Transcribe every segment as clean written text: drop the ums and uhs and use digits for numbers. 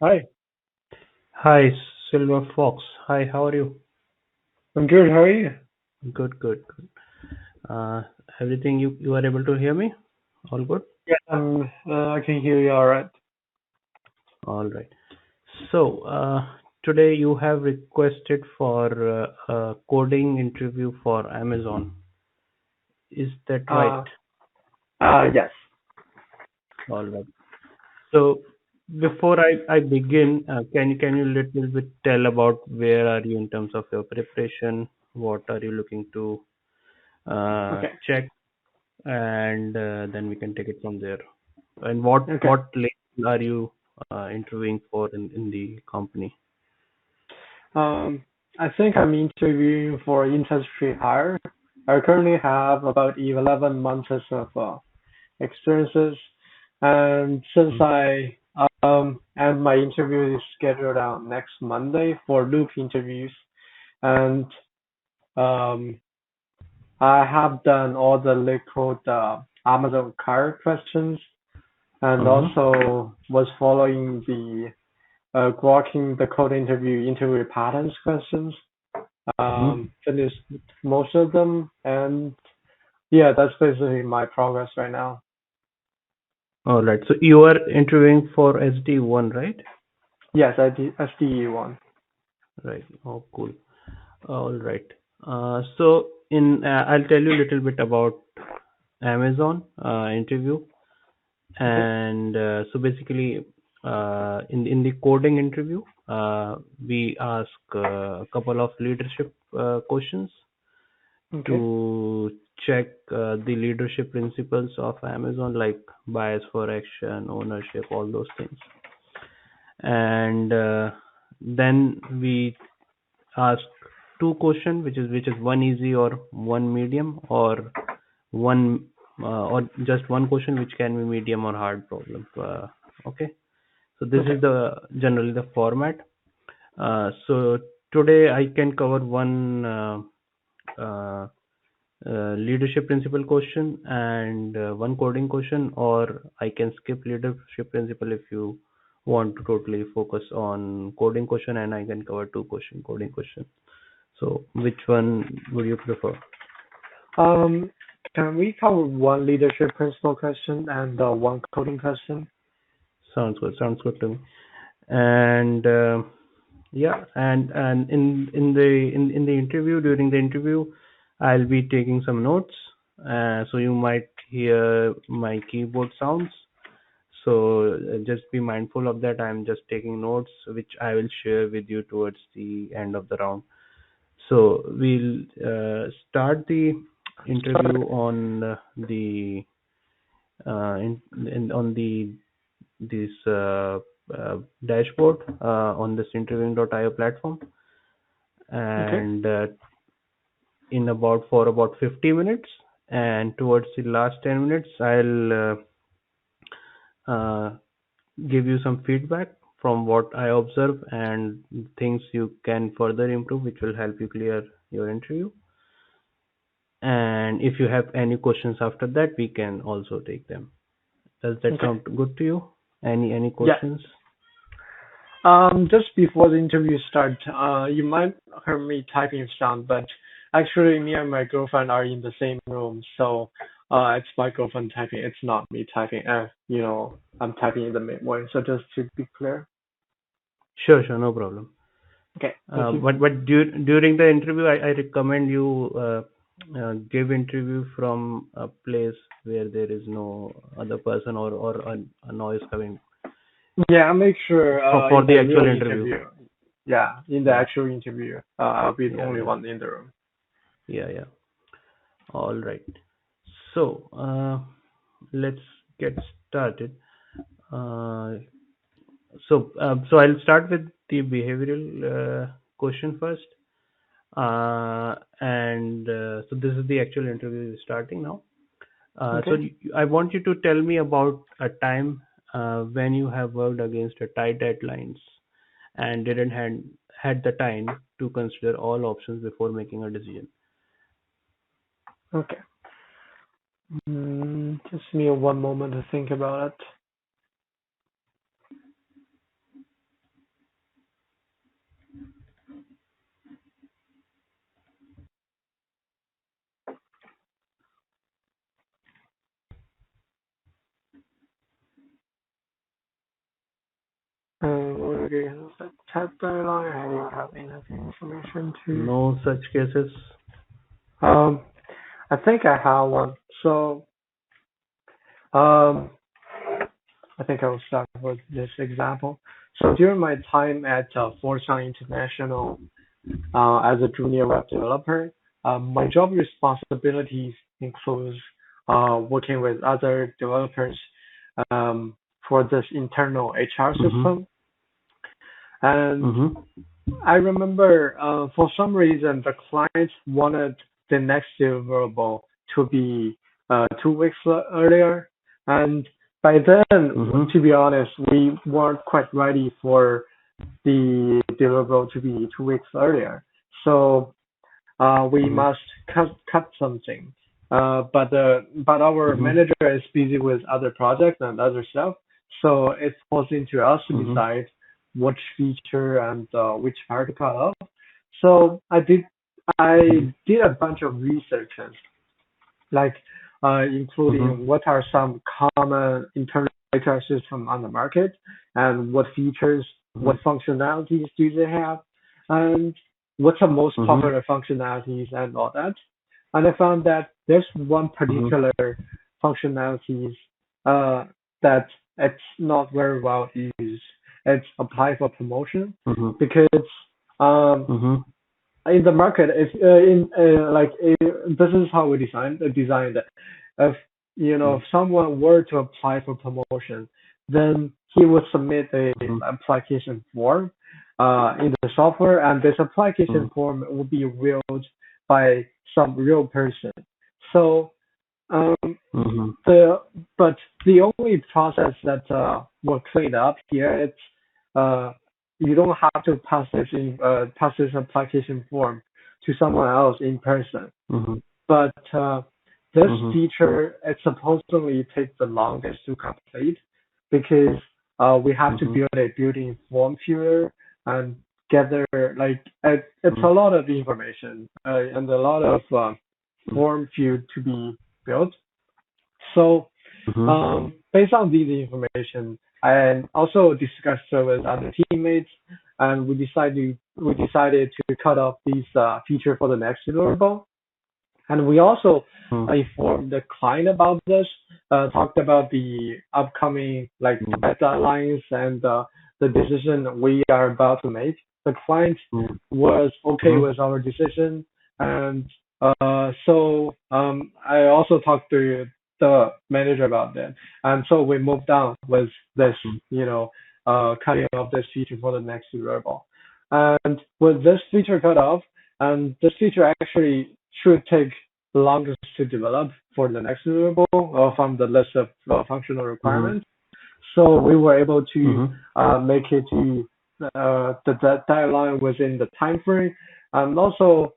Hi, Hi, Silver Fox. Hi, how are you? I'm good. How are you? Good, good, good. Uh, everything you are able to hear me? All good? Yeah, I can hear you all right. All right. So, today you have requested for a coding interview for Amazon. Is that right? Uh, yes. All right. So, before I begin, can you little bit tell about where are you in terms of your preparation? What are you looking to Okay. check? And then we can take it from there. And what Okay. what label are you interviewing for in the company? Um, I think I'm interviewing for industry hire. I currently have about 11 months of experiences, and since Mhm. and my interview is scheduled out next Monday for loop interviews, and um, I have done all the liquid Amazon car questions and Mhm. also was following the grokking the code interview patterns questions. Mhm. Finished most of them, and yeah, that's basically my progress right now. All right. So you are interviewing for SD1, right? Yes, I did SDE one. Right. Oh, cool. All right. So I'll tell you a little bit about Amazon interview. Okay. And so basically, in the coding interview, we ask a couple of leadership questions Okay. to check the leadership principles of Amazon, like bias for action, ownership, all those things. And then we ask two questions, which is one easy or one medium, or one or just one question which can be medium or hard problem. Okay, so this Okay. is the generally the format. So today I can cover one uh, leadership principle question and one coding question, or I can skip leadership principle if you want to totally focus on coding question, and I can cover two question coding question. So which one would you prefer? Um, can we cover one leadership principle question and one coding question? Sounds good. Sounds good to me. And yeah, and in the interview, during the interview, I'll be taking some notes. So you might hear my keyboard sounds. So just be mindful of that. I'm just taking notes, which I will share with you towards the end of the round. So we'll start the interview on the on the this dashboard on this interviewing.io platform, Okay. and in about 50 minutes, and towards the last 10 minutes I'll uh, give you some feedback from what I observe and things you can further improve, which will help you clear your interview. And if you have any questions after that, we can also take them. Does that Okay. sound good to you? Any Yeah. questions? Just before the interview start, you might hear me typing sound, but actually me and my girlfriend are in the same room, so it's my girlfriend typing. It's not me typing. I'm typing in the main way. So just to be clear. Sure, sure, no problem. Okay, thank you. During the interview, I recommend you give interview from a place where there is no other person, or a noise coming Yeah, I'll make sure for in the the actual real interview. interview. Yeah, in the Yeah, actual interview, I'll be the yeah, only yeah, one in the room. yeah, yeah. All right. So let's get started. Uh, so I'll start with the behavioral question first. And so this is the actual interview starting now. So Okay. I want you to tell me about a time when you have worked against a tight deadlines and didn't had the time to consider all options before making a decision. Okay. Just me one moment to think about it. against the chat dialog. I didn't have enough information to. No such cases. I think I have one. So, um, I think I will start with this example. So during my time at FAANG International as a junior web developer, my job responsibilities includes working with other developers um, for this internal HR Mm-hmm. system. And Mm-hmm. I remember for some reason the client wanted the next deliverable to be 2 weeks earlier, and by then, Mm-hmm. to be honest, we weren't quite ready for the deliverable to be 2 weeks earlier. So we Mm-hmm. must cut something. But our Mm-hmm. manager is busy with other projects and other stuff, so it falls into us to Mm-hmm. decide which feature and which part to cut off. So I did a bunch of researches, like Mm-hmm. including what are some common internal HR systems on the market and what features, what functionalities do they have, and what's the most Mm-hmm. popular functionalities and all that. And I found that there's one Mm-hmm. particular functionalities uh, that it's not very well used. It's apply for promotion Mm-hmm. because um, Mm-hmm. in the market, if this is how we designed it. If if someone were to apply for promotion, then he would submit a Mm-hmm. application form in the software, and this Mm-hmm. application form will be reviewed by some real person. So um, Mm-hmm. the but the only process that was cleaned up here, it's uh, you don't have to pass this application form to someone else in person. Mm-hmm. But this Mm-hmm. feature it supposedly takes the longest to complete because we have to Mm-hmm. build a built-in form filter and gather it's a lot of information and a lot of form field to be built. So, Mm-hmm. based on these information, and also discussed with other teammates, and we decided to cut off these feature for the next deliverable. And we also informed the client about this, talked about the upcoming like deadlines and the decision we are about to make. The client was okay Mm-hmm. with our decision, and I also talked to the manager about that, and so we moved on with this, cutting off this feature for the next deliverable. And with this feature cut off, and this feature actually should take longest to develop for the next deliverable from the list of functional Mm-hmm. requirements. So we were able to Mm-hmm. make it to the deadline within the time frame, and also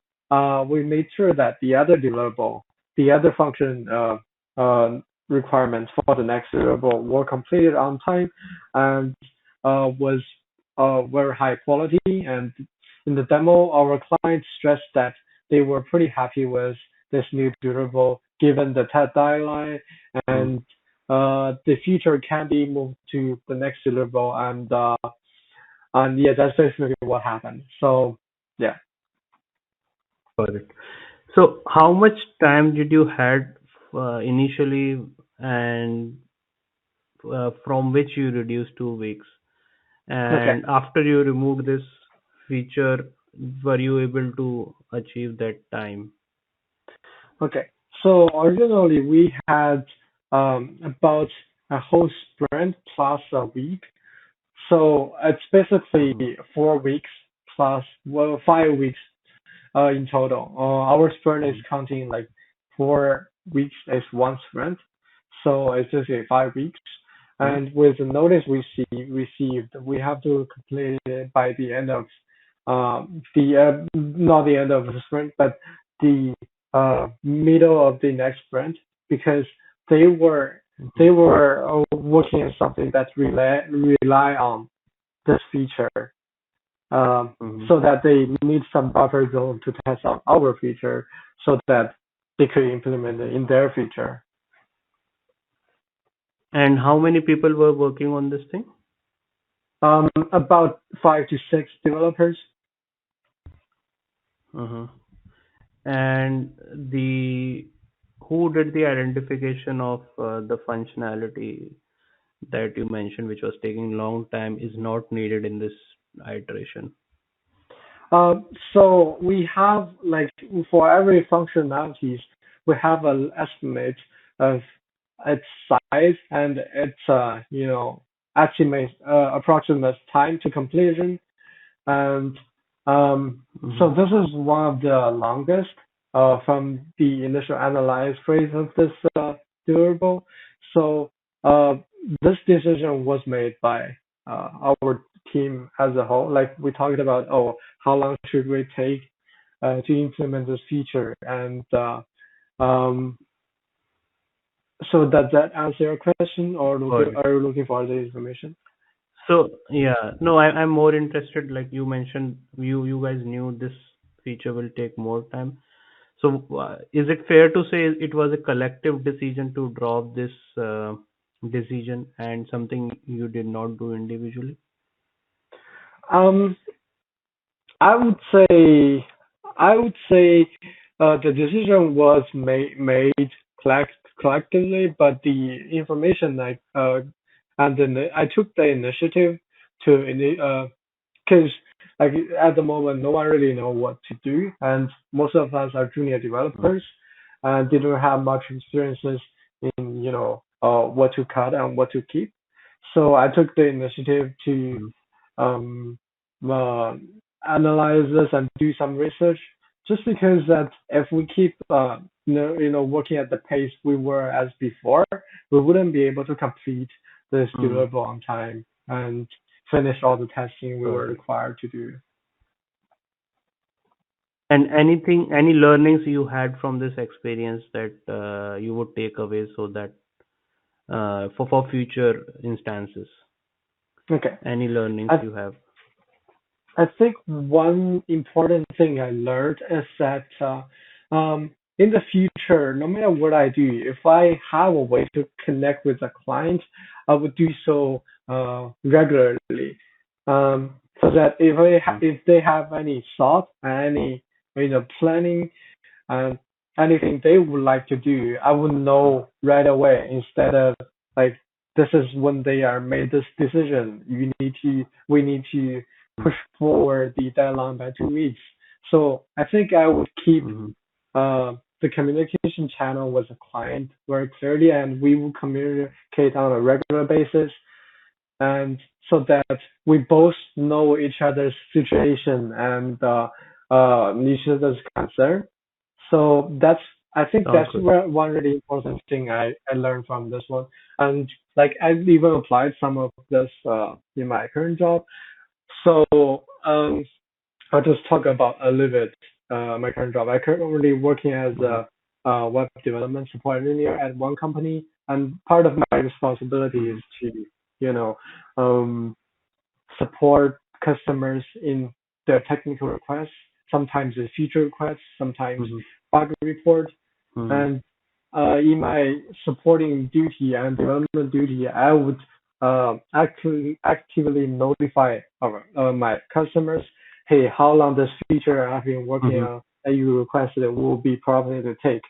we made sure that the other deliverable, the other function requirements for the next deliverable were completed on time and was very high quality. And in the demo, our clients stressed that they were pretty happy with this new deliverable given the deadline and the feature can be moved to the next deliverable and yeah, that's basically what happened. So yeah. Got it. So, how much time did you had initially, and from which you reduced 2 weeks? Okay. And after you removed this feature, were you able to achieve that time? Okay. So originally we had about a whole sprint plus a week. So it's basically Mm-hmm. 4 weeks plus 5 weeks in total. Our sprint is counting like 4 weeks as one sprint, so it's just 5 weeks. And with the notice received, we have to complete it by the end of the not the end of the sprint, but the middle of the next sprint because they were Mm-hmm. they were working on something that rely on this feature Mm-hmm. so that they need some buffer zone to test out our feature so that they could implement it in their feature. And how many people were working on this thing? About 5 to 6 developers. Uh-huh. And the who did the identification of the functionality that you mentioned, which was taking long time, is not needed in this iteration? So we have like for every functionalities, we have an estimate of its size and its estimate approximate time to completion. And so Mm-hmm. this is one of the longest from the initial analyze phase of this deliverable. So uh, this decision was made by our team as a whole. Like we talked about, oh, how long should we take to implement this feature? And um, so does that answer your question, or Got it. are you looking for other information? So yeah, no, I'm more interested. Like you mentioned, you guys knew this feature will take more time. So is it fair to say it was a collective decision to drop this decision and something you did not do individually? Um, I would say, I would say, the decision was collectively, but the information and then I took the initiative to because like at the moment no one really know what to do, and most of us are junior developers and didn't have much experiences in what to cut and what to keep. So I took the initiative to Mm-hmm. um uh, analyze this and do some research. Just because that if we keep working at the pace we were as before, we wouldn't be able to complete this Mm-hmm. deliverable on time and finish all the testing we were Got it. required to do. And anything, any learnings you had from this experience that you would take away so that for future instances, Okay. any learnings I you have? I think one important thing I learned is that in the future, no matter what I do, if I have a way to connect with a client, I would do so regularly. So that if they have any thought, any planning, and anything they would like to do, I would know right away instead of like this is when they are made this decision. We need to push forward the deadline by 2 weeks. So I think I would keep Mm-hmm. the communication channel with the client very clearly, and we will communicate on a regular basis, and so that we both know each other's situation and each other's concern. So I think Sounds that's good. one really important thing I learned from this one. And like I've even applied some of this in my current job. So I'll just talk about a little bit my current job. I currently working as Mm-hmm. a web development support engineer at one company, and part of my responsibility Mm-hmm. is to you know um, support customers in their technical requests, sometimes it's feature requests, sometimes Mm-hmm. bug report. Mm-hmm. And in my supporting duty and development duty, I would actively notify my customers, hey, how long this feature I've been working Mm-hmm. on that you requested will be probably to take.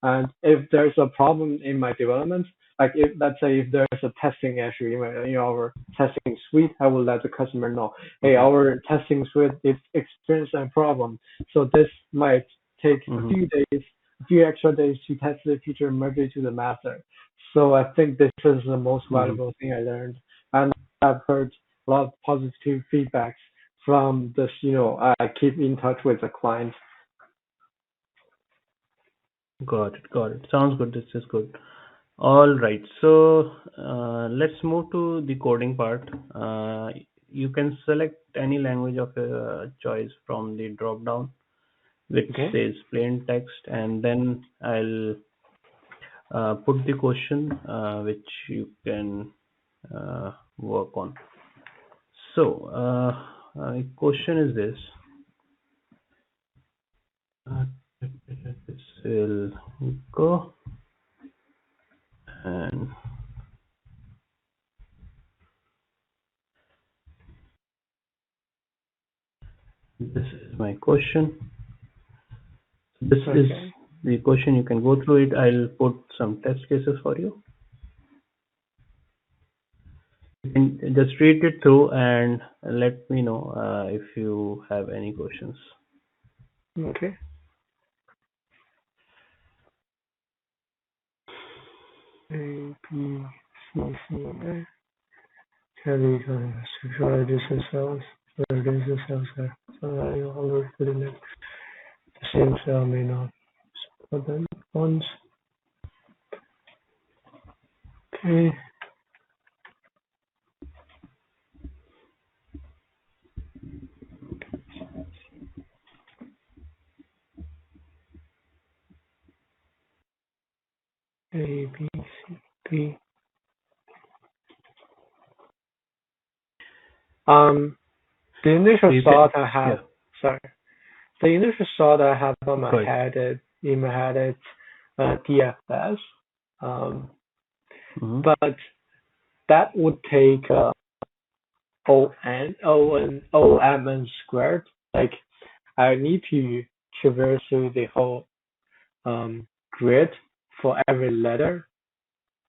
And if there's a problem in my development, like if let's say if there's a testing issue in our testing suite, I will let the customer know, hey, Mm-hmm. our testing suite is experiencing a problem, so this might take Mm-hmm. a few extra days to test the feature and merge it to the master. So I think this is the most Mm-hmm. valuable thing I learned, and I've heard a lot of positive feedbacks from this. I keep in touch with the clients. Got it. Got it. Sounds good. This is good. All right. So let's move to the coding part. You can select any language of your choice from the drop down, which Okay. says plain text, and then I'll put the question which you can work on. So, question is this. Uh, this will go and question. This is the question. You can go through it. I'll put some test cases for you. You can just read it through and let me know if you have any questions. Okay. A, B, C, C, A. Carry sexualization cells, validation cells are already putting it. The same cell may not support them once. Okay. A, B, C, B. The initial thought I have, the initial thought I have on my head, in my head, it's DFS. But that would take OMN squared. Like I need to traverse through the whole grid for every letter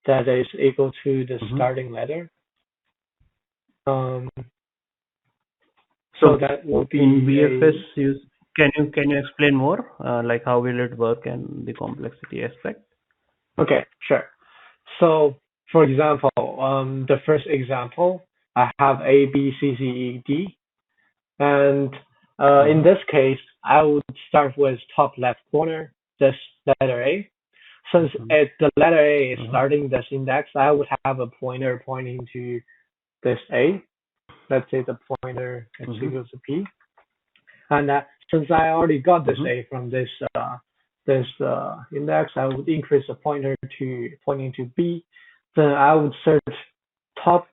that is equal to the starting letter. So that will be in BFS. Can you explain more, like how will it work and the complexity aspect? Okay, sure. So, for example, the first example, I have A, B, C, C, E, D, and in this case, I would start with top left corner, this letter A. Since the letter A is starting this index, I would have a pointer pointing to this A. Let's say the pointer is equals to P. And since I already got this A from this index, I would increase the pointer to pointing to B. Then I would search top,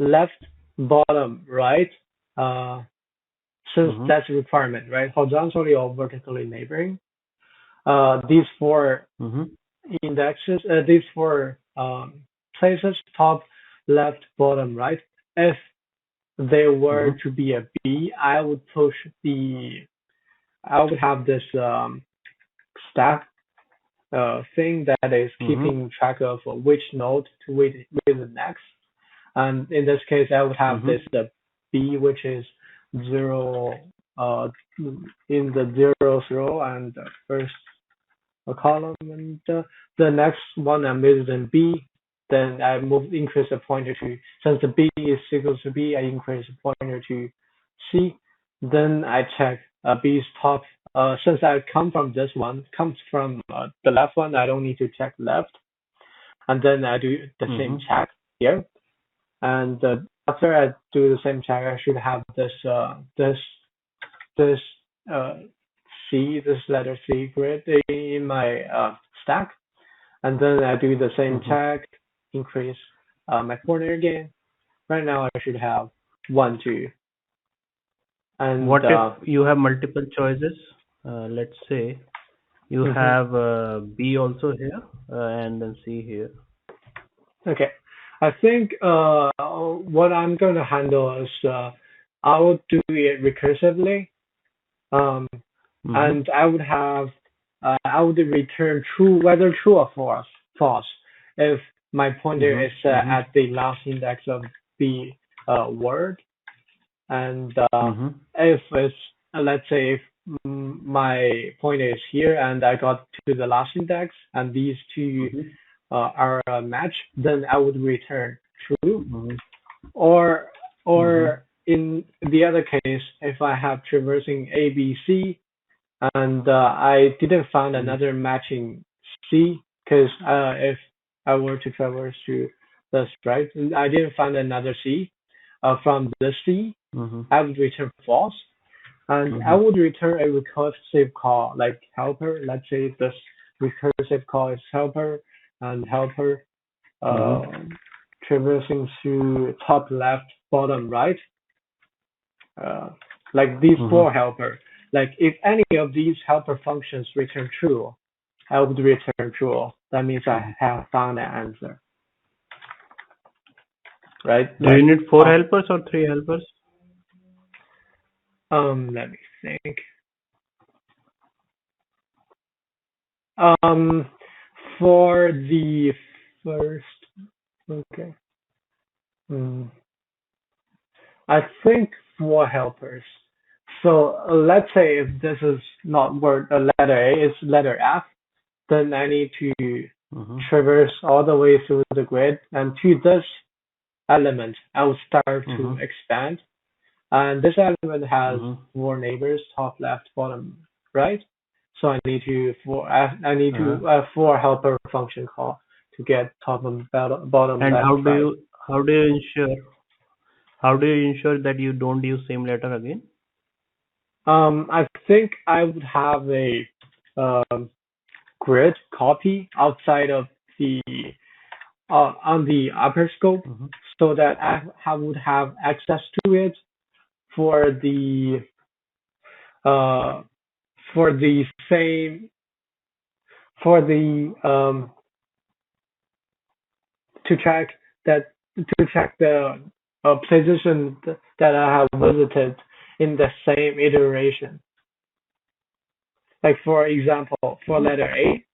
left, bottom, right. Since that's a requirement, right? Horizontally or vertically neighboring. These four indexes, these four places, top, left, bottom, right. If they were to be a B, I would have this stack thing that is keeping track of which node to wait the next. And in this case, I would have this the B, which is 0 in the 0th row and the first column, and the next one I'm using B. Then I increase the pointer to, since the B is equal to B, I increase the pointer to C. Then I check B's top. Since I comes from the left one, I don't need to check left. And then I do the same check here. And after I do the same check, I should have this C, this letter C grid in my stack. And then I do the same check, increase my pointer again. Right now I should have 1, 2. And what if you have multiple choices? Let's say you have B also here and then C here. Okay. I think what I'm going to handle is I will do it recursively. And I would return true, whether true or false, if my pointer is at the last index of the word. And if it's, let's say, if my pointer is here and I got to the last index and these two are a match, then I would return true. Or in the other case, if I have traversing A, B, C, and I didn't find another matching C, because if I were to traverse to this, right, I didn't find another C from the C, I would return false. And I would return a recursive call like helper. Let's say this recursive call is helper, and helper traversing through top, left, bottom, right. Like these four helper. Like if any of these helper functions return true, I would return true. That means I have found an answer. Right? Do you need 4 helpers or 3 helpers? Let me think. Um, for the first, okay. Hmm. I think for helpers. So let's say if this is not word letter A, it's letter F, then I need to Mm-hmm. traverse all the way through the grid, and to this element, I will start Mm-hmm. to expand. And this element has Mm-hmm. four neighbors: top, left, bottom, right. So I need Uh, to for helper function call to get top and bottom, and left, right. how do you ensure that you don't use same letter again? I think I would have a um, grid copy outside of the on the upper scope, Mm-hmm. so that I would have access to it for the uh, for the same for the to check that to check the position that I have visited in the same iteration. Like for example, for letter A,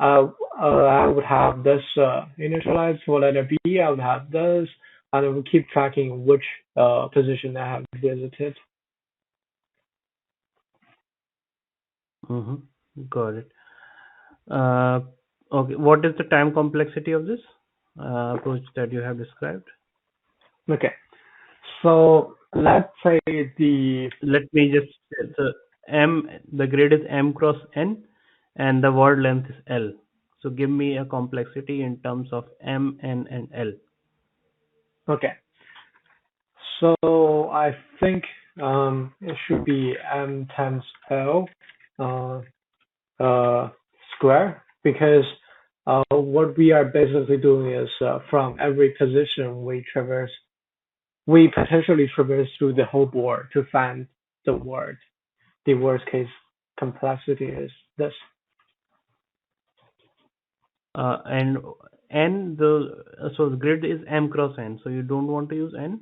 I would have this initialized. For letter B, I would have this, and I would keep tracking which position I have visited. Mm-hmm. Got it. Uh, okay. What is the time complexity of this approach that you have described? Okay, so let's say the Let me just say the grid is m cross n, and the word length is L. So give me a complexity in terms of m, n, and L. okay, so I think it should be m times L uh, uh, square, because what we are basically doing is from every position we potentially traverse through the whole board to find the word. The worst case complexity is this. And n so the grid is m cross n. So you don't want to use n,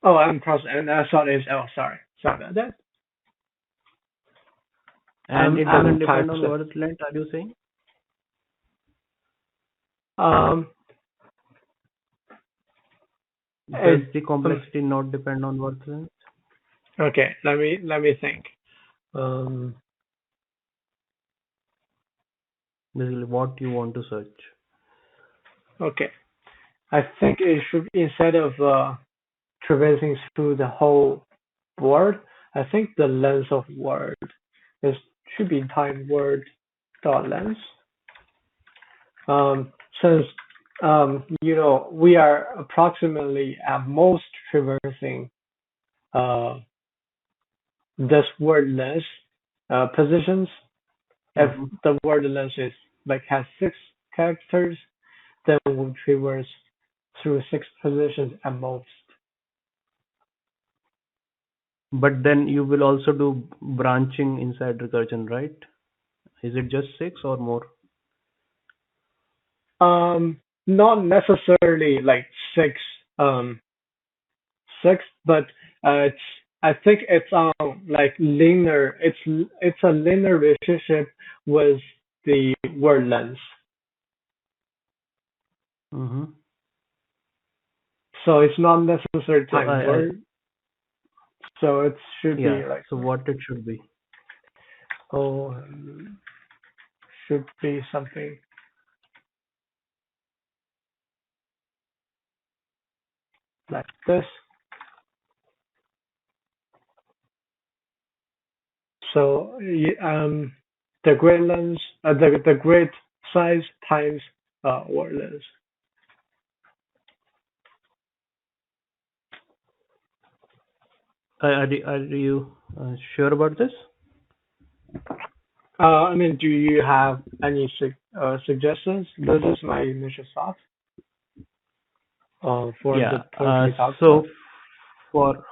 Oh, I'm cross and I thought it's L. Sorry about that. and it I'm doesn't depend times on word length. Are you saying? um Does it, the complexity not depend on word length? okay. Let me think. Um Basically, what you want to search. okay. I think it should, instead of traversing through the whole board, I think the length of word is should be time word dot length. Since we are approximately at most traversing uh, this word length positions. If Mm-hmm. the word length is like has 6 characters, then we'll traverse through 6 positions at most. But then you will also do branching inside recursion, right? Is it just six or more? Not necessarily like six, um, six, but it's I think it's like linear. It's a linear relationship with the word length. Mm-hmm. So it's not necessarily So time word. So it should yeah. be like So what it should be? oh should be something like this. So the grid length, the grid size times word length. Are you sure about this? I mean, do you have any suggestions? This is my initial thought for the Yeah. point we talked So about. for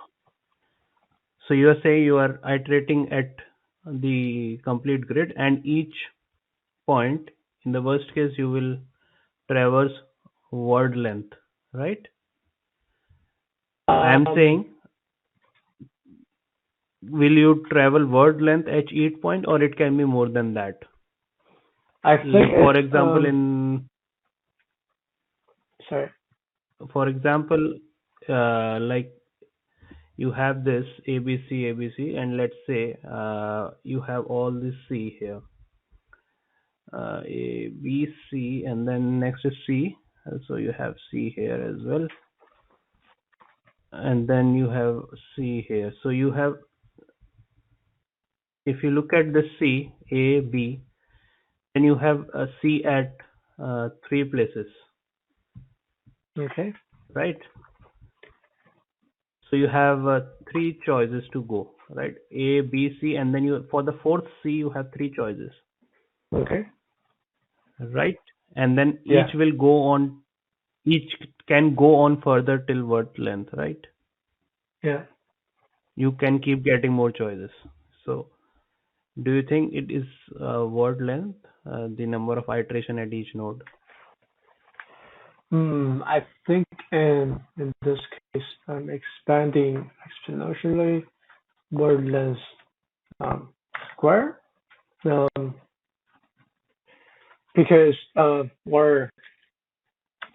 so you are saying you are iterating at the complete grid, and each point, in the worst case, you will traverse word length, right? I am Um, saying, will you travel word length at each point, or it can be more than that? I think For it's example, sorry. for example, like you have this ABC, ABC, and let's say you have all this C here, A, B, C, and then next is C. So you have C here as well, and then you have C here. So you have, if you look at the C, A, B, then you have a C at three places, Okay. right? So you have three choices to go, right? A, B, C, and then you, for the fourth C, you have three choices, Okay. right? And then Yeah. each will go on, each can go on further till word length, right? Yeah. You can keep getting more choices. So do you think it is word length, the number of iteration at each node? I think in this case, I'm expanding exponentially word length square um, because word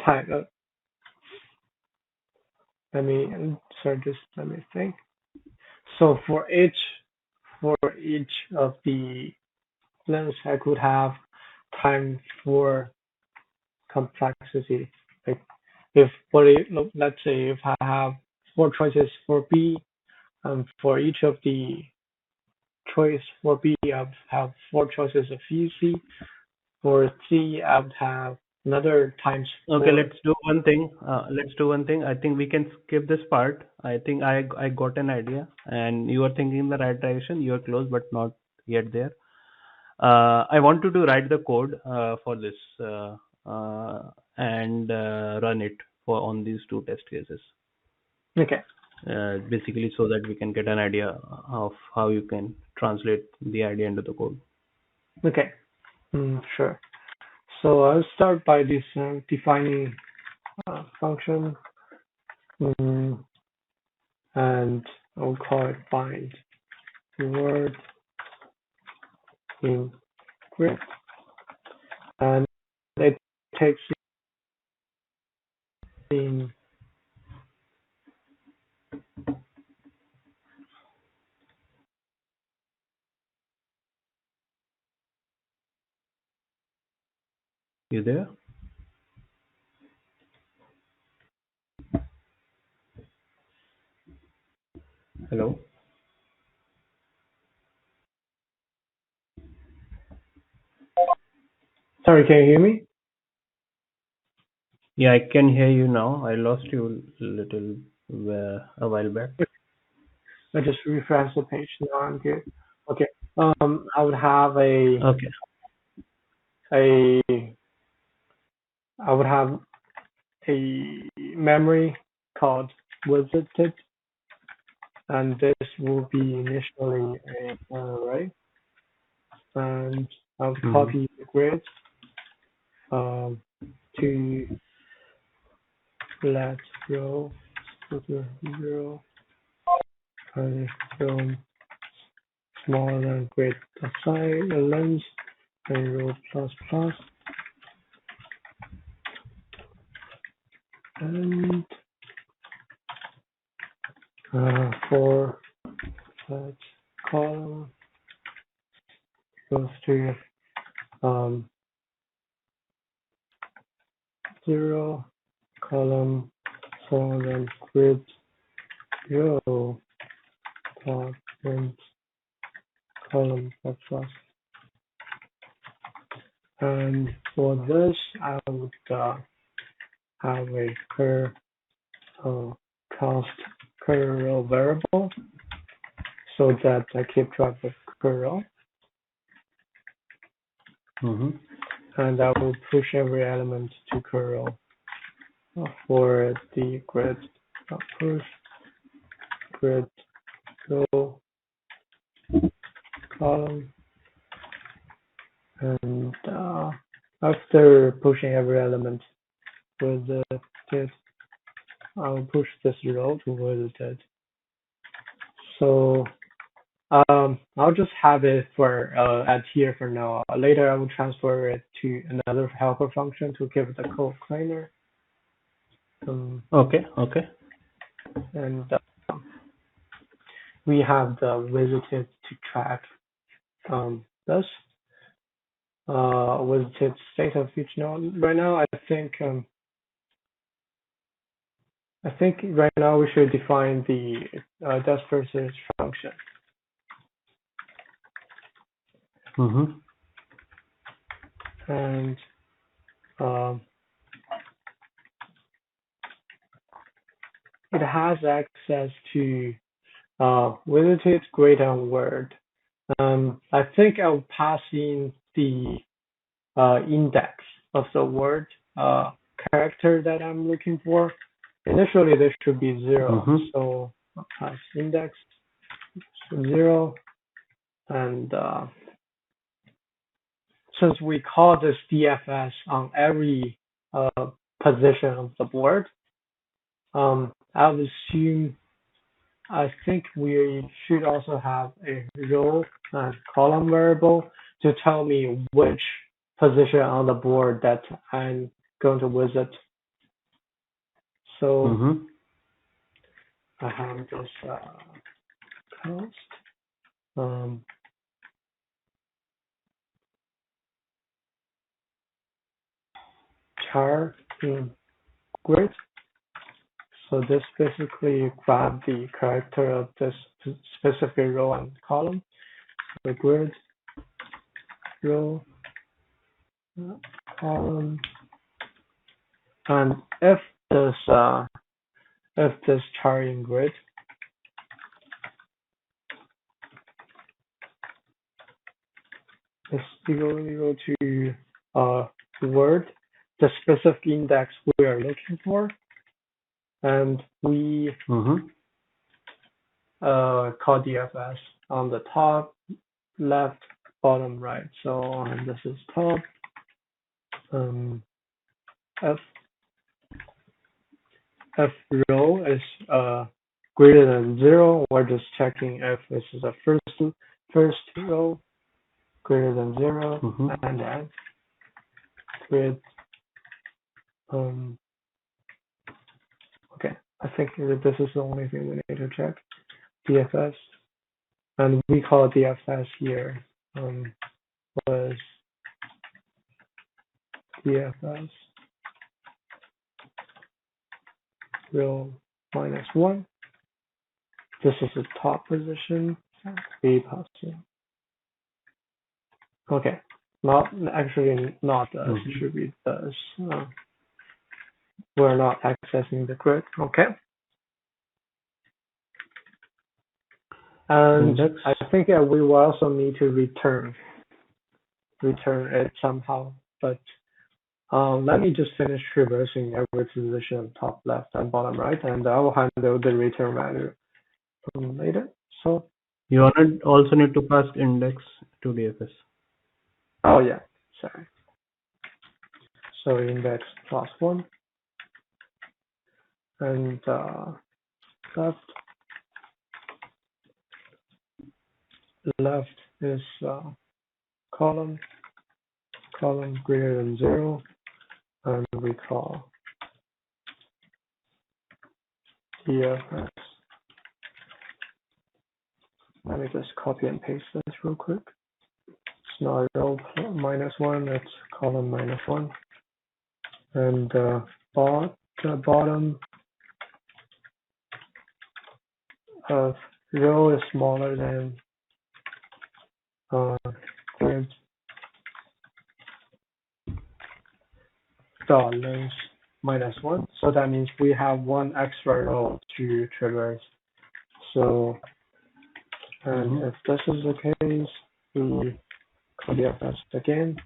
time. Let me sorry, just let me think. So for each of the lengths, I could have time for complexity. Like if what it, let's say if I have four choices for B, for each of the choice for B, I would have four choices of C. For C, I would have another times Okay, four. let's do one thing. Let's do one thing. I think we can skip this part. I think I got an idea, and you are thinking in the right direction. You are close, but not yet there. I want you to write the code for this and run it for on these two test cases. Okay, Basically, so that we can get an idea of how you can translate the idea into the code. okay, sure. So I'll start by this defining function, mm, and I'll call it find word in grid, and it takes in You there? Hello? sorry, can you hear me? Yeah, I can hear you now. I lost you a little a while back. I just refresh the page now. I'm good. Okay. I would have Okay. a I would have a memory called visited, and this will be initially a array, and I would Hmm. copy the grid um, to let row footer 0 and row smaller than grid size length and row plus plus and for that column goes to um, 0 column smaller than grid row plus and column plus plus. And for this, I would have a uh, cost per row variable so that I keep track of per row, Mm-hmm. and I will push every element to per row for the grid push grid row column, and after pushing every element with the did, I'll push this row to where it did. So I'll just have it for at here for now. Later, I will transfer it to another helper function to give the code cleaner. Okay. Okay. And we have the visited to track this visited state of each node. Right now, I think right now we should define the desperate function. Mm-hmm. And it has access to visited, grid, and word. I think I'll pass in the index of the word character that I'm looking for. Initially, there should be 0, so I'll pass index 0, and since we call this DFS on every position of the board, I would assume I think we should also have a row and column variable to tell me which position on the board that I'm going to visit. So I have this cost char in grid. So this basically grab the character of this specific row and column. The grid, row, column, and if this char in grid is equal to word, the specific index we are looking for, and we call DFS on the top, left, bottom, right. So this is top. If row is greater than 0, we're just checking if this is a first row greater than 0, and then grid. Okay, I think this is the only thing we need to check. DFS, and we call DFS here was DFS row -1. This is the top position. B passing. Okay, not actually not us. Should be us. We're not accessing the grid. Okay. And I think we will also need to return it somehow. But let me just finish traversing every position, top left and bottom right, and I will handle the return value later. So you also need to pass index to DFS. Oh yeah, sorry. So index +1 and left is column greater than 0, and we call DFS. Let me just copy and paste this real quick. It's not row -1, it's column -1, and the bottom of row is smaller than grid dot length -1. So that means we have one extra row to traverse. So, and if this is the case, we call DFS again.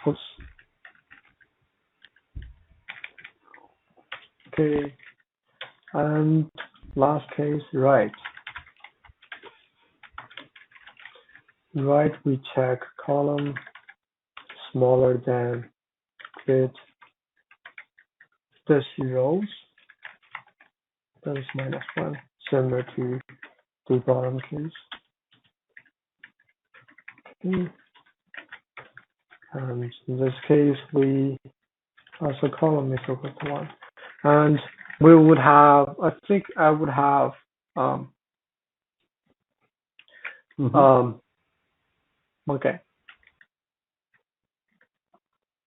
Oops. Okay, and last case, right. Right, we check column smaller than grid. This rows distance -1, similar to the bottom case. Okay. And in this case, we also column is equal to 1. And we would have, I think I would have, okay.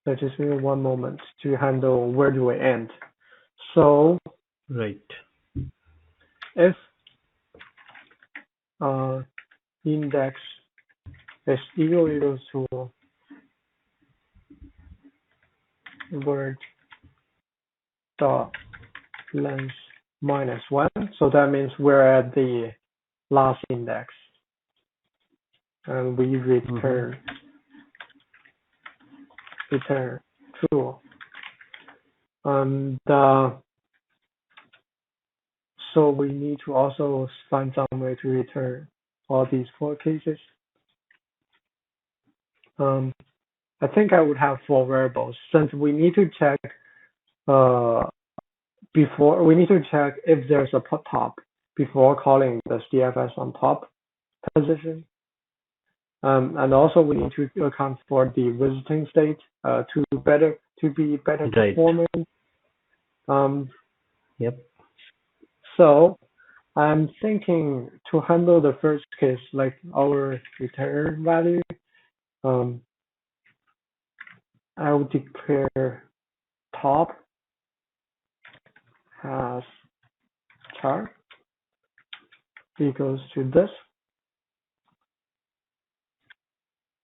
So just give me one moment to handle where do I end. So, right. If index is equal to word dot length -1, so that means we're at the last index, and we return true. And so we need to also find some way to return all these 4 cases. I think I would have 4 variables, since we need to check we need to check if there's a top before calling the DFS on top position. And also we need to account for the visiting state to be better performing. Yep. So I'm thinking to handle the first case, like our return value, I will declare top has char equals to this,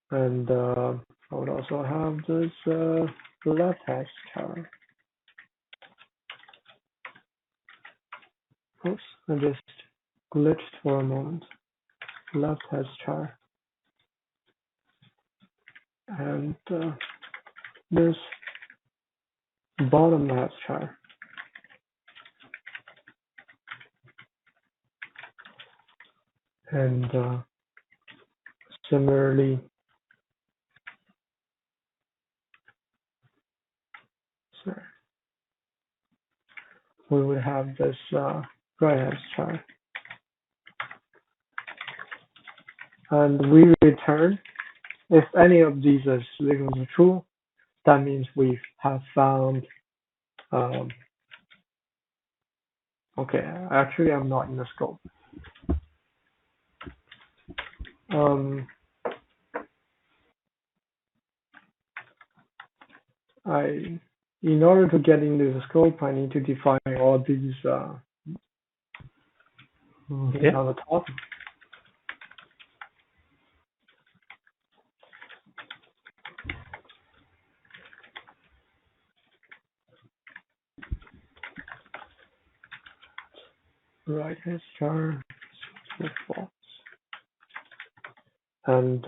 and I would also have this left has char. Oops, I just glitched for a moment. Left has char, and this bottom has char. And similarly, we would have this right has char. And we return if any of these is equal to true. That means we have found. Okay, actually, I'm not in the scope. In order to get into the scope, I need to define all these on the top. Right has char false, and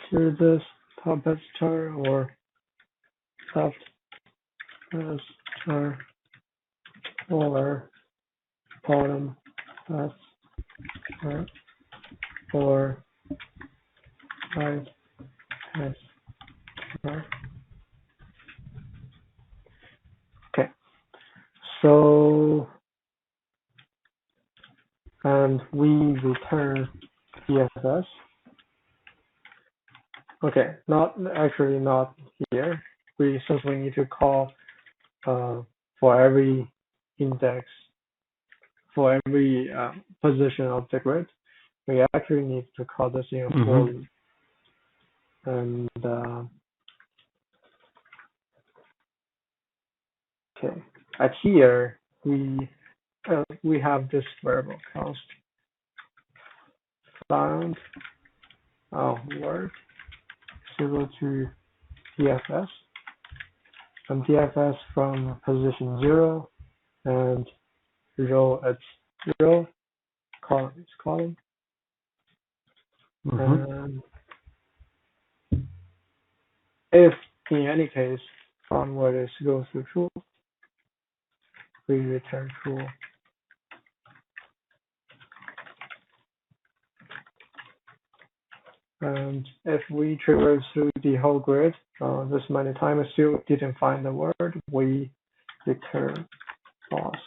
clear this top has char or left has char or bottom has char or right has char. Okay, so and we return DFS. Okay, not here. Since we need to call for every index, for every position of the grid, we actually need to call this in a for loop. And okay, at here we have this variable const found word equal to DFS, and DFS from position 0, and row at 0, column is column. And if in any case found word is equal to true, we return true. And if we traverse through the whole grid this many times still didn't find the word, we return false.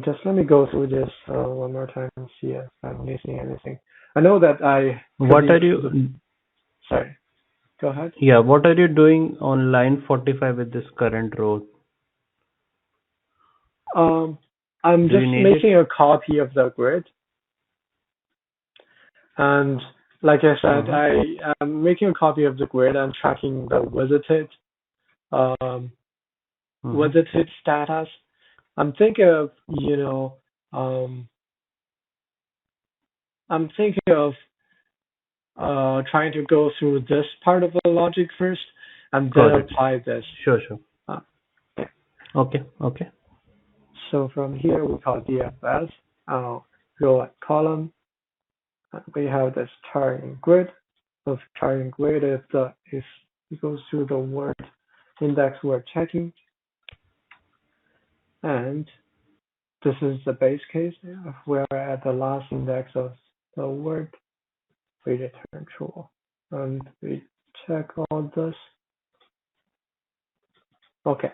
Just let me go through this one more time and see if I'm missing anything. I know that What are you? Sorry, go ahead. Yeah, what are you doing on line 45 with this current row? I'm just making a copy of the grid, and like I said, I am making a copy of the grid and tracking the visited visited status. I'm thinking of I'm thinking of trying to go through this part of the logic first and then apply this. Sure. Okay. Okay. So from here we call DFS, row and column. We have this targeting grid. Of targeting grid is equals to the word index we're checking, and this is the base case. If we're at the last index of the word, we return true, and we check all this. Okay,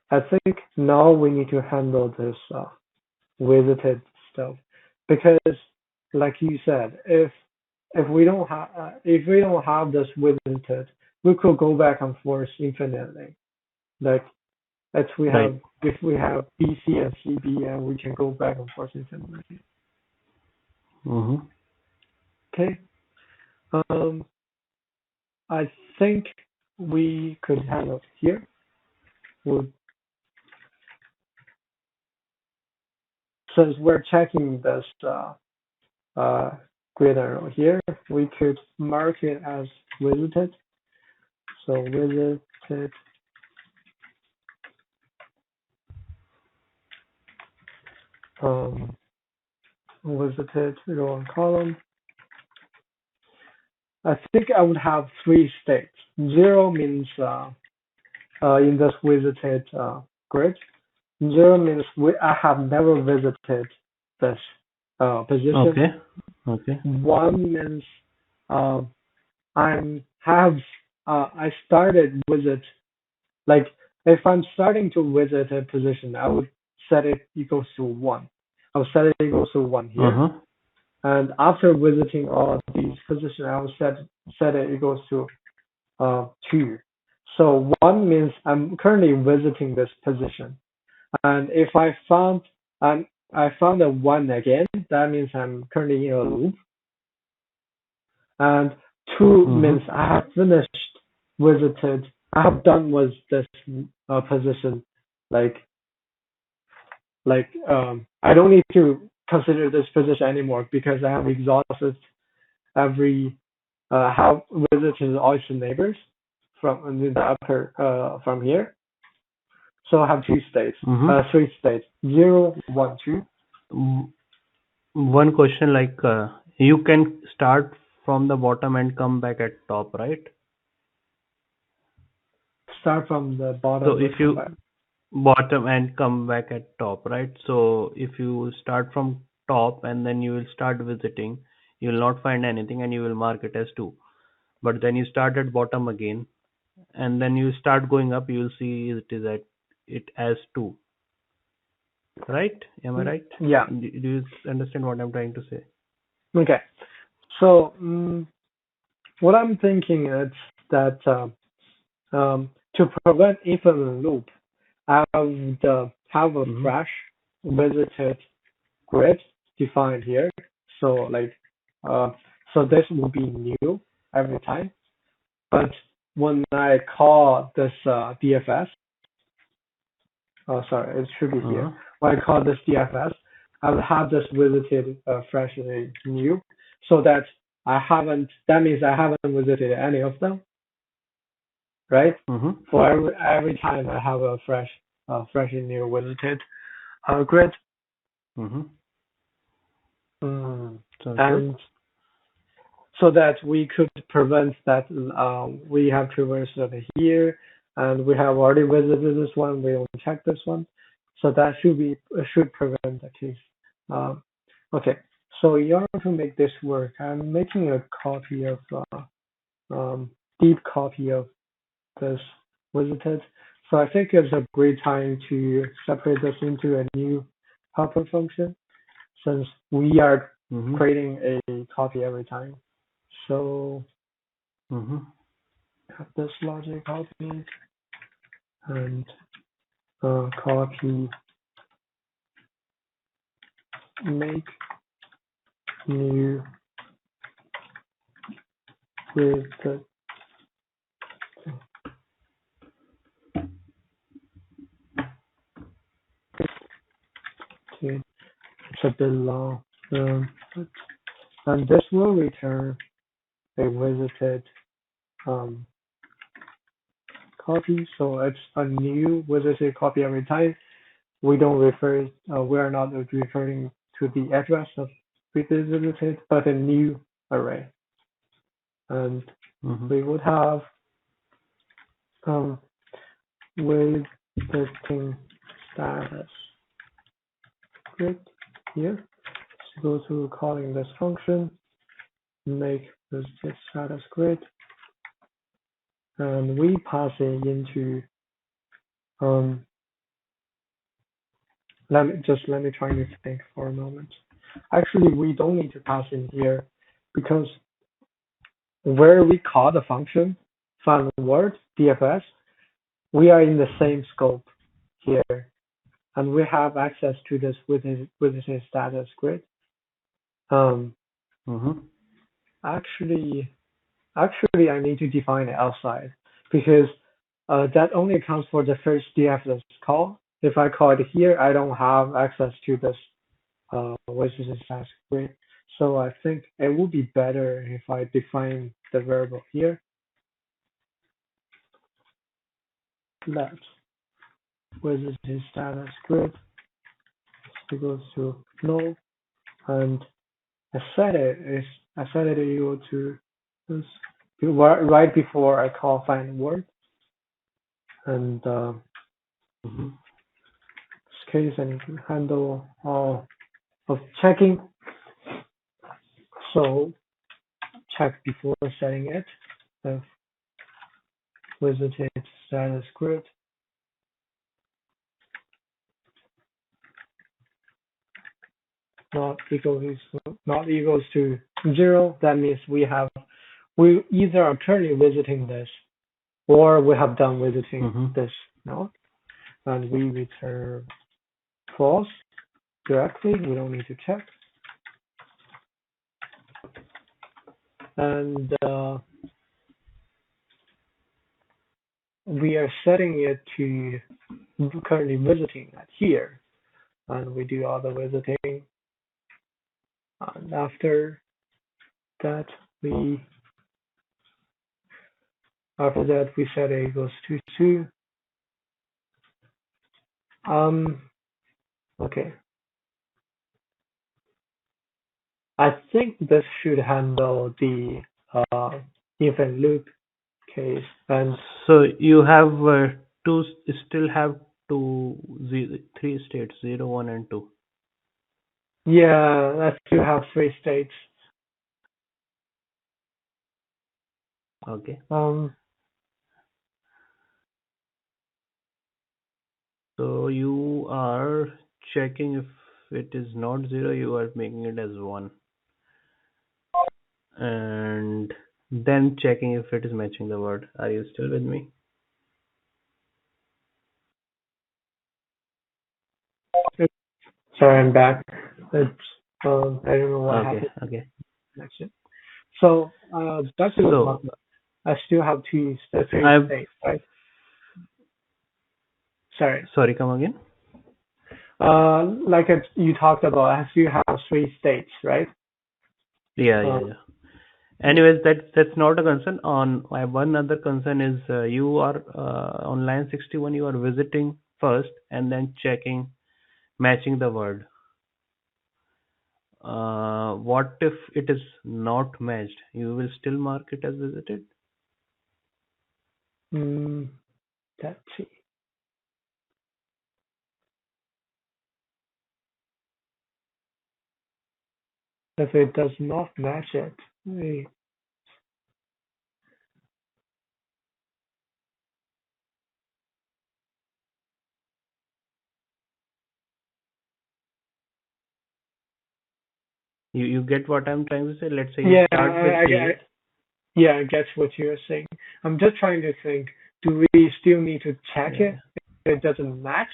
I think now we need to handle this visited stuff, because, like you said, if we don't have this visited, we could go back and forth infinitely. Like if we have BC and CB, and we can go back and forth infinitely. Okay. I think we could handle it here. Since we're checking this grid arrow here, we could mark it as visited. So visited visited row and column. I think I would have 3 states. 0 means in this visited grid. 0 means I have never visited this position. Okay. 1 means I started visit. Like if I'm starting to visit a position, I would set it equals to 1. I'll set it equals to 1 here. And after visiting all these positions, I will set it equals to 2. So 1 means I'm currently visiting this position, and if I found a 1 again, that means I'm currently in a loop. And 2 means I have finished visited. I have done with this position. I don't need to consider this position anymore because I have exhausted every how visited all its neighbors from the upper from here. So I have 2 states, 3 states, 0, 1, 2. One question, you can start from the bottom and come back at top, right? Start from the bottom. So if you bottom and come back at top, right? So if you start from top and then you will start visiting, you will not find anything and you will mark it as 2. But then you start at bottom again and then you start going up, you will see it as 2. Right? Am I right? Yeah. Do you understand what I'm trying to say? Okay. So what I'm thinking is that to prevent infinite loop, I would have a fresh visited grid defined here. So so this will be new every time. But when I call this DFS, sorry, it should be here. When I call this DFS, I will have this visited freshly new, so that that means I haven't visited any of them, right? For every time I have a freshly new visited grid. And so that we could prevent that we have traversed over here and we have already visited this one, we don't check this one. So that should prevent the case. Okay, so in order to make this work, I'm making a copy of deep copy of this visited. So I think it's a great time to separate this into a new helper function since we are Mm-hmm. creating a copy every time. So Mm-hmm. have this logic copied and copy make new with the it's a bit long. And this will return a visited um, copy. So it's a new visited copy every time. We don't refer, we are not referring to the address of previous visited, but a new array. And Mm-hmm. we would have visiting status script here. So go to calling this function, make visited status grid, and we pass it into let me try to think for a moment. Actually, we don't need to pass in here because where we call the function fun word DFS, we are in the same scope here, and we have access to this within status grid. Mm-hmm. Actually, I need to define it outside because that only accounts for the first DFS call. If I call it here, I don't have access to this within status grid. So I think it would be better if I define the variable here. Let within status grid equals to null, and I set it equal to this right before I call find word, and Mm-hmm. this case I need to handle all of checking. So check before setting it if visited status grid not equals to 0. That means we either are currently visiting this or we have done visiting Mm-hmm. this node, and we return false directly. We don't need to check. And we are setting it to currently visiting at here, and we do all the visiting. And after that, we set a equals to 2. Okay. I think this should handle the if and loop case. And So you have still have three states, 0, 1, and 2. yeah, let's still have 3 states. Okay. Um, So you are checking if it is not 0, you are making it as 1. And then checking if it is matching the word. Are you still with me? sorry, I'm back. It's I don't know what Okay, happened. okay. Connection. So that's what we're So talking about. I still have 3 I've states, right? Sorry. sorry, come again. Like you talked about, I still have 3 states, right? Yeah, Uh, yeah, yeah. Anyways, that's not a concern. On my one other concern is you are on line 61. You are visiting first and then checking, matching the word. What if it is not matched? You will still mark it as visited. mm, let's see. If it does not match it, wait, You get what I'm trying to say? Let's say you Yeah, start with A. yeah, I get what you're saying. I'm just trying to think, do we still need to check Yeah. it if it doesn't match?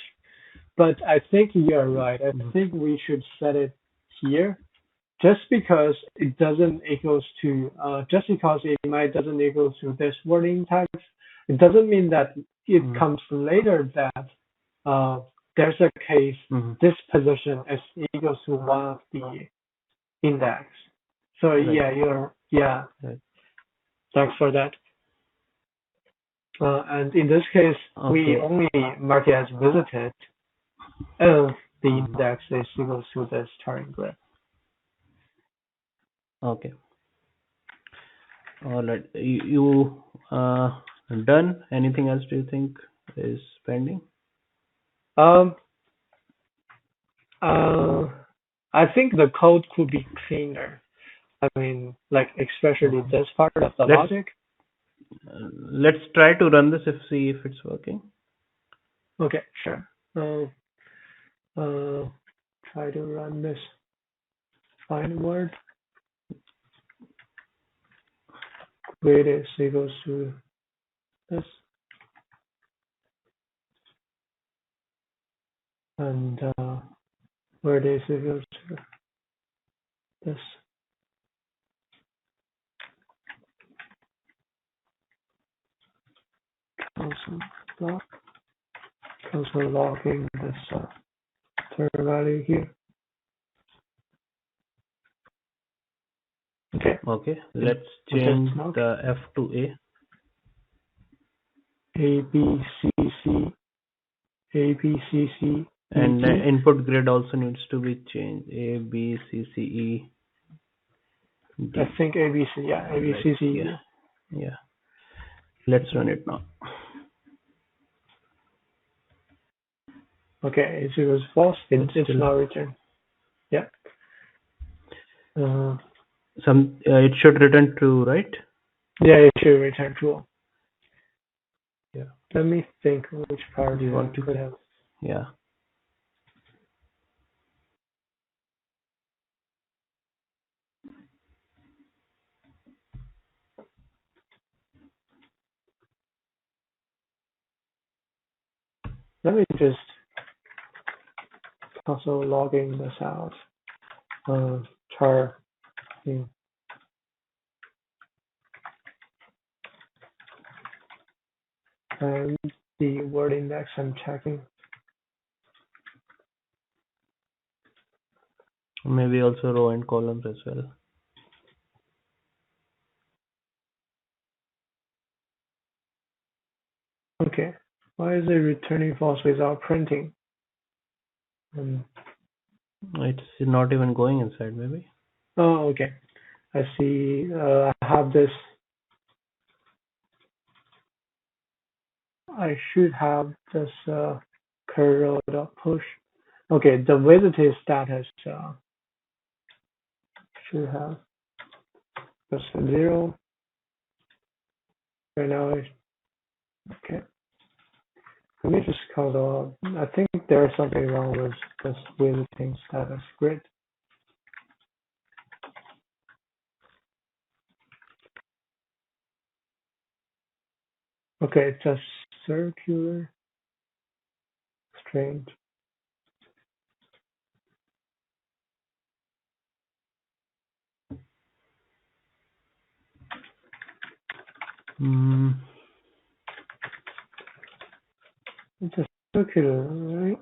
But I think you're right. I think we should set it here just because it doesn't equals to just because it might doesn't equal to this wording type, it doesn't mean that it comes later that uh, there's a case this position is equals to one of the index. So Right. Right. thanks for that. And in this case, we Okay. only mark it as visited if the index is equal to this starting grid. Okay. All right. You done? Anything else do you think is pending? Um, I think the code could be cleaner. I mean, like especially this part of the Let's logic. let's try to run this if see if it's working. Okay, sure. Uh, try to run this. Find word. Grid is equals to this, and word is equals to this. Console block. Console logging this term value here. Okay. Okay. Let's change the F to A. A B C C A B C C. And the input grid also needs to be changed. A B C C E D. I think A B C. Yeah, A B C C. Yeah. Yeah. Let's run it now. Okay, it was false. It's not returned. Yeah. It should return true, right? Yeah, it should return true. Yeah. Let me think which part Do you want to? could have. Yeah. Let me just also logging this out. Char thing. And the word index I'm checking. Maybe also row and columns as well. Okay. Why is it returning false without printing? It's not even going inside, maybe. Oh, okay. I see. I have this. I should have this curl.push. Okay, the visited status should have just 0. Right now, okay. Let me just call the. I think there's something wrong with this visiting status grid. Okay, it's a circular. Strange. It's a circular, right?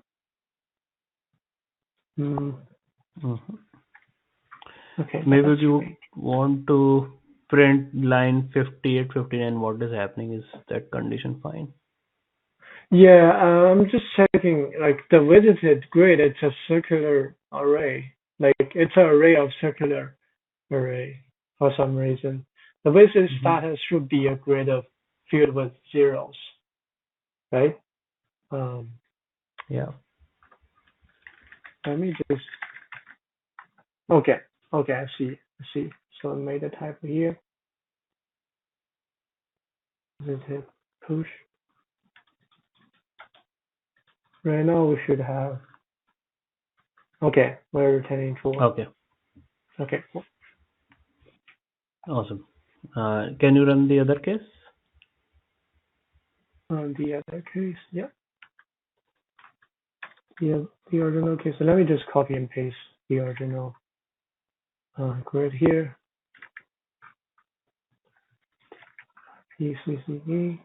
Okay. Maybe you want to print line 58, 59. What is happening? Is that condition fine? Yeah, I'm just checking. Like the visited grid, it's a circular array. Like it's an array of circular array for some reason. The visited status should be a grid of filled with zeros, right? Yeah. Let me just. Okay. Okay, I see. I see. So I made a typo here. Visited push. Right now we should have. Okay, we're returning true. Okay. Okay, cool. Awesome. Can you run the other case? The other case, yeah. The original case. So let me just copy and paste the original grid here. PCCE.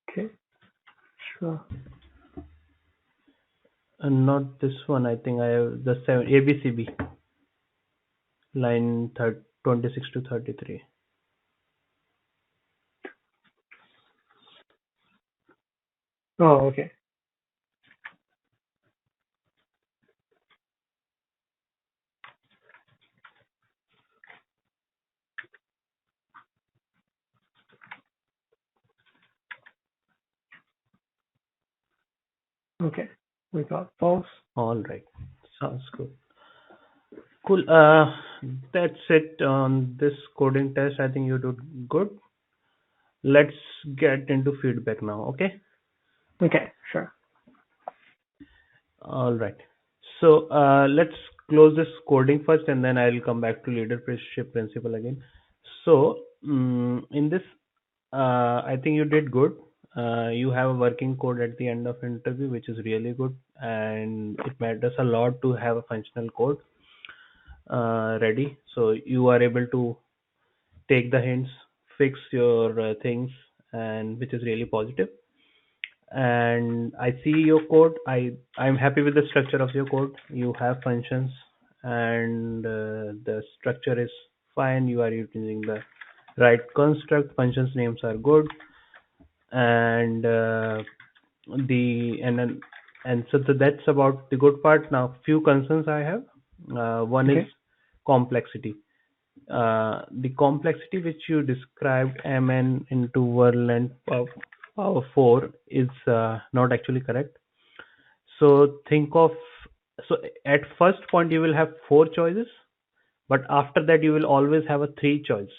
Okay, sure. Not this one. I think I have the 7 ABCB line 26 to 33. Oh, okay. Okay, we got false. All right. Sounds good. Cool. That's it on this coding test. I think you did good. Let's get into feedback now. Okay. Okay, sure. All right. So let's close this coding first, and then I'll come back to leadership principle again. So in this, I think you did good. You have a working code at the end of interview, which is really good, and it matters a lot to have a functional code ready. So you are able to take the hints, fix your things, and which is really positive. And I see your code. I'm happy with the structure of your code. You have functions, and the structure is fine. You are using the right construct. Functions names are good, and the and then and so that's about the good part. Now, few concerns I have. One is Okay, complexity. The complexity which you described mn into world length of power 4 is not actually correct. So think of, so at first point you will have four choices, but after that you will always have a three choice.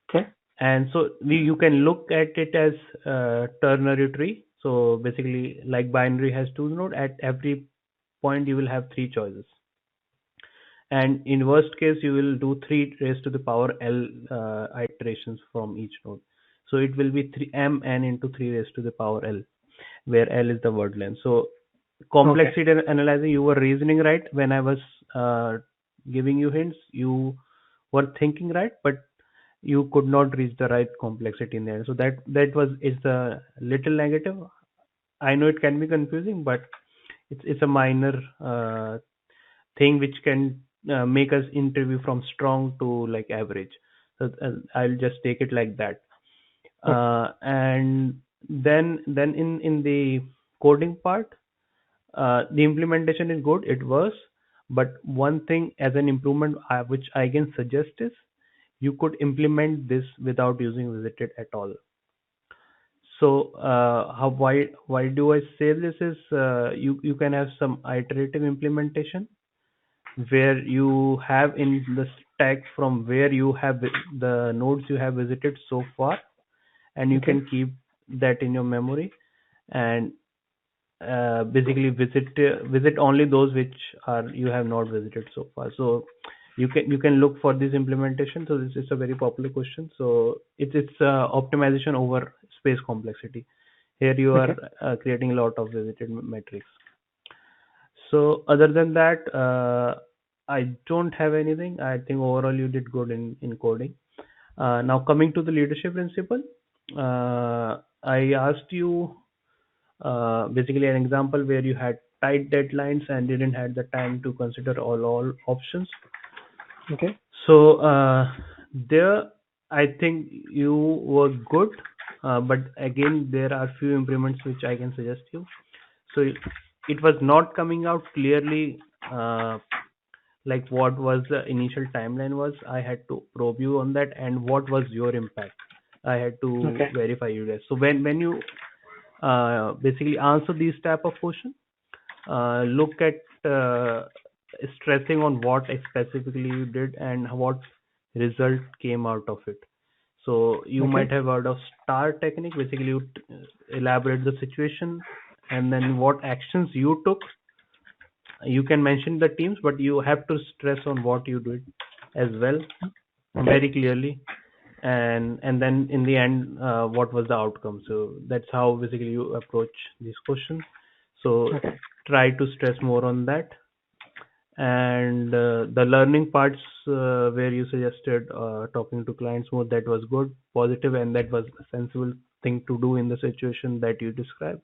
okay, And so you can look at it as ternary tree. So basically, like binary has two nodes, at every point you will have three choices. And in worst case, you will do 3 raised to the power L iterations from each node. So it will be 3 mn into 3 raised to the power L, where L is the word length. So okay, complexity analyzing, you were reasoning right when I was uh, giving you hints. You were thinking right, but you could not reach the right complexity in there. So that was is the little negative. I know it can be confusing, but it's a minor thing which can make us interview from strong to like average. So I'll just take it like that. okay, And then in the coding part, the implementation is good. It was, but one thing as an improvement which I can suggest is you could implement this without using visited at all. So how why do I say this is you can have some iterative implementation where you have in the stack from where you have the nodes you have visited so far, and you okay, can keep that in your memory, and basically visit only those which are you have not visited so far. So you can look for this implementation. So this is a very popular question. So it's optimization over space complexity. Here you are okay, creating a lot of visited metrics. So other than that, I don't have anything. I think overall you did good in coding. Now coming to the leadership principle, I asked you basically an example where you had tight deadlines and didn't have the time to consider all options. okay, So there, I think you were good, but again there are few improvements which I can suggest you. So it was not coming out clearly. Like what was the initial timeline was. I had to probe you on that, and what was your impact. I had to okay, verify you guys. So when you basically answer these type of questions, look at stressing on what specifically you did and what result came out of it. So you might okay, have heard of star technique. Basically you elaborate the situation and then what actions you took. You can mention the teams, but you have to stress on what you did as well, very clearly. And then in the end, what was the outcome? So that's how basically you approach these questions. So Okay. try to stress more on that. And the learning parts, where you suggested talking to clients more, that was good, positive, and that was a sensible thing to do in the situation that you described.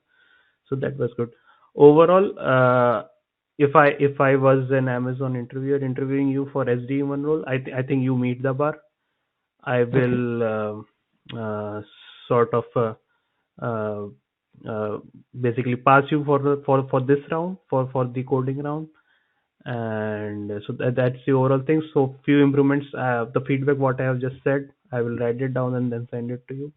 So that was good. Overall, if I was an Amazon interviewer interviewing you for SD1 role, I think you meet the bar. I Okay. will sort of uh, uh, basically pass you for this round, for the coding round. And so that's the overall thing. So few improvements, the feedback what I have just said, I will write it down and then send it to you. Okay.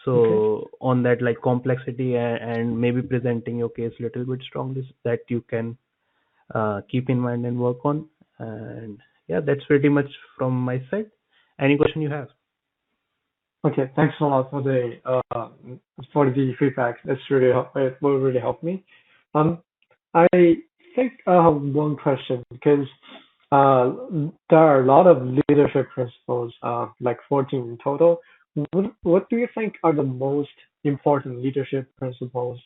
So on that, like complexity and maybe presenting your case little bit strongly, that you can keep in mind and work on. And yeah, that's pretty much from my side. Any question you have? Okay. Thanks a lot for the feedback. It will really help me. Um, I think I have one question because uh, there are a lot of leadership principles, like 14 in total. What do you think are the most important leadership principles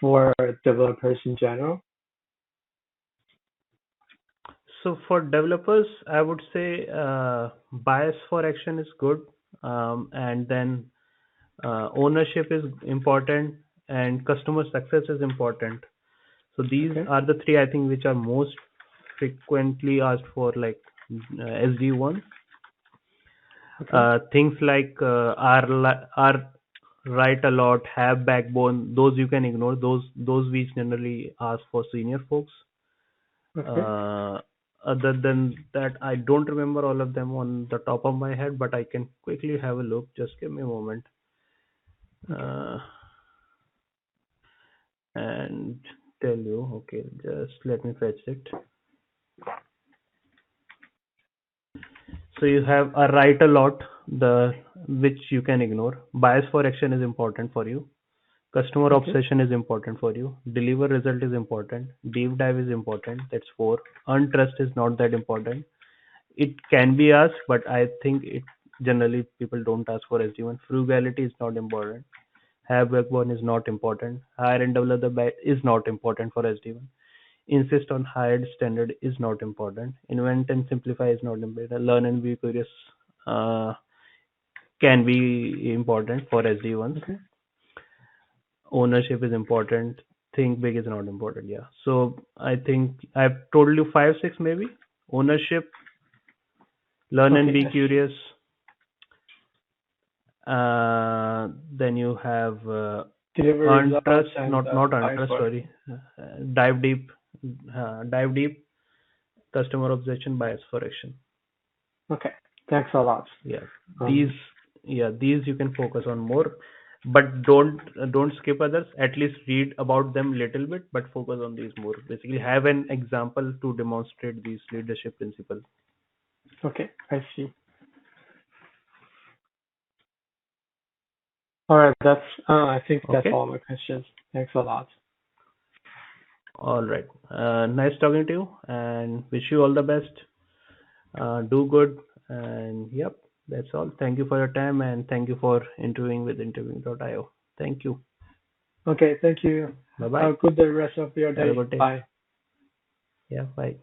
for developers in general? So for developers, I would say bias for action is good, and then ownership is important, and customer success is important. So these Okay. are the three I think which are most frequently asked for, like SD1. Okay. Things like are write a lot, have backbone. Those you can ignore. Those we generally ask for senior folks. Okay. Uh, Other than that, I don't remember all of them on the top of my head, but I can quickly have a look. Just give me a moment. Okay. Uh, and tell you. Okay, just let me fetch it. So you have a write a lot, the which you can ignore. Bias for action is important for you. Customer Okay. obsession is important for you. Deliver result is important. Deep dive is important. That's four. Untrust is not that important. It can be asked, but I think it generally people don't ask for SD1. Frugality is not important. Have backbone is not important. Hire and develop the is not important for SD1. Insist on higher standard is not important. Invent and simplify is not important. Learn and be curious uh, can be important for SD1s. Okay. Ownership is important. Think big is not important. Yeah. So I think I've told you five, six maybe. Ownership, learn and Okay. be I see. curious. Then you have Deliver earn results trust, and not earn bias trust. for. Sorry, dive deep, dive deep. Customer obsession, bias for action. Okay. Thanks a lot. Yeah, these, Um, yeah, these you can focus on more, but don't skip others. At least read about them little bit, but focus on these more. Basically, have an example to demonstrate these leadership principles. okay. I see. All right. I think that's Okay, all my questions. Thanks a lot. all right. Nice talking to you, and wish you all the best. Do good, and yep, that's all. Thank you for your time, and thank you for interviewing with interviewing.io. Thank you. Okay. Thank you. Bye Have bye. a good rest of your Have a day. good day. Bye. Yeah, bye.